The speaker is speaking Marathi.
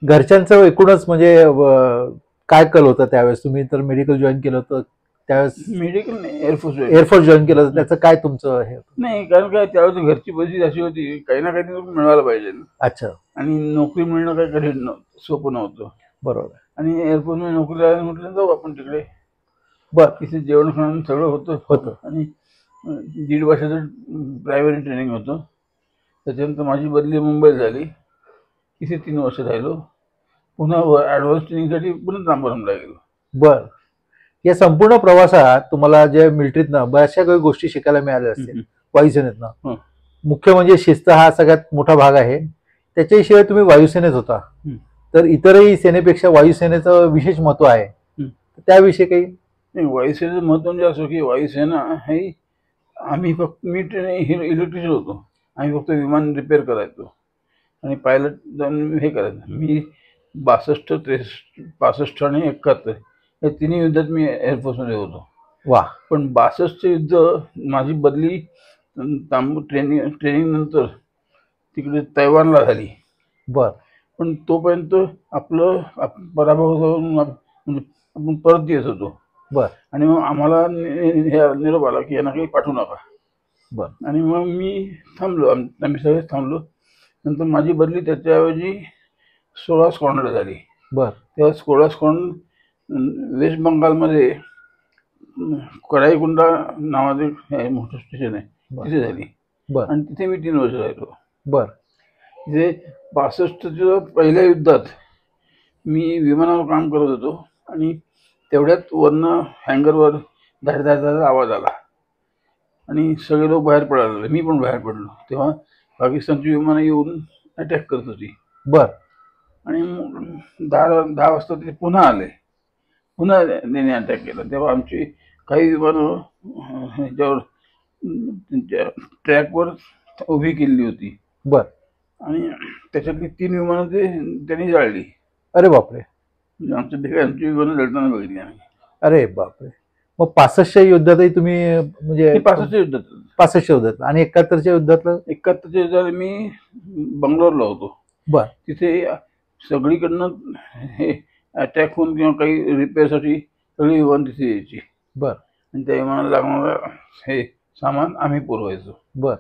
घरच्यांचं एकूणच म्हणजे काय कल होतं त्यावेळेस? तुम्ही तर मेडिकल जॉईन केलं होतं त्यावेळेस, मेडिकल नाही, एअरफोर्स एअरफोर्स जॉईन केलं होतं, त्याचं काय तुमचं हे होतं? नाही, कारण काय त्यावेळेस घरची परिस्थिती अशी होती, काही ना काही मिळवायला पाहिजे अच्छा, आणि नोकरी मिळणं काही कठीण सोपं नव्हतं. बरोबर. आणि एअरफोर्समध्ये नोकरी लागली म्हटलं जाऊ आपण तिकडे. बर, तिथे जेवण खाणं सगळं होतं होतं. आणि 1.5 वर्षाचं प्रायमरी ट्रेनिंग होतं. त्याच्यानंतर माझी बदली मुंबईत झाली. तिथे 3 वर्ष राहिलो. पुन्हा ॲडव्हान्स ट्रेनिंगसाठी पुन्हा तांबरमला गेलो. बर. या संपूर्ण प्रवासात तुम्हाला जे मिलिटरीतनं बऱ्याचशा काही गोष्टी शिकायला मिळाल्या असतील, वायुसेनेतनं. मुख्य म्हणजे शिस्त हा सगळ्यात मोठा भाग आहे. त्याच्याशिवाय तुम्ही वायुसेनेत होता, तर इतरही सेनेपेक्षा वायुसेनेचं विशेष महत्व आहे. त्याविषयी काही? नाही, वायुसेनेचं महत्व म्हणजे असं की वायुसेना हे आम्ही फक्त मी इलेक्ट्रिशियन होतो. आम्ही फक्त विमान रिपेअर करायचो आणि पायलट जाऊन हे करायचं. मी 62, 63, 65 आणि 71 या तिन्ही युद्धात मी एअरफोर्समध्ये होतो. वा. पण 62चं युद्ध माझी बदली ट्रेनिंग नंतर तिकडे तैवानला झाली. बर. पण तोपर्यंत आपलं पराभव होऊन म्हणजे आपण परत येत होतो. बर. आणि मग आम्हाला निरोप आला की यांना काही पाठवू नका. बर. आणि मग मी थांबलो, आम्ही सगळेच थांबलो. नंतर माझी बदली त्याच्याऐवजी 16 स्क्वॉड्रनला झाली. बर. तेव्हा 16 स्क्वॉड्रन वेस्ट बंगालमध्ये कढाईकुंडा नावाचं मोठं स्टेशन आहे, तिथे झाली. आणि तिथे मी 3 वर्ष राहिलो. बर. तिथे 62च्या पहिल्या युद्धात मी विमानावर काम करत होतो आणि तेवढ्यात वरनं हँगरवर धाड धाड धाड आवाज आला आणि सगळे लोक बाहेर पडायला लागले. मी पण बाहेर पडलो. तेव्हा पाकिस्तानची विमानं येऊन अटॅक करत होती. बर. आणि 10 वाजता ते पुन्हा आले. पुन्हा त्याने अटॅक केला. तेव्हा आमची काही विमानं ह्याच्यावर ट्रॅकवर उभी केली होती. बर. आणि त्याच्यातली 3 विमानं त्यांनी जाळली. अरे बापरे. आमची विमानं जळताना बघितली आम्ही. अरे बापरे. मग 65च्या युद्धातही तुम्ही म्हणजे 65च्या युद्धात. 65च्या युद्धात आणि 71च्या युद्धातलं? 71च्या युद्धात मी बंगलोरला होतो. बर. तिथे सगळीकडनं हे अटॅक होऊन किंवा काही रिपेअरसाठी सगळी विमान तिथे यायची. बर. आणि त्या विमानाला लागणारं हे सामान आम्ही पुरवायचो. बर.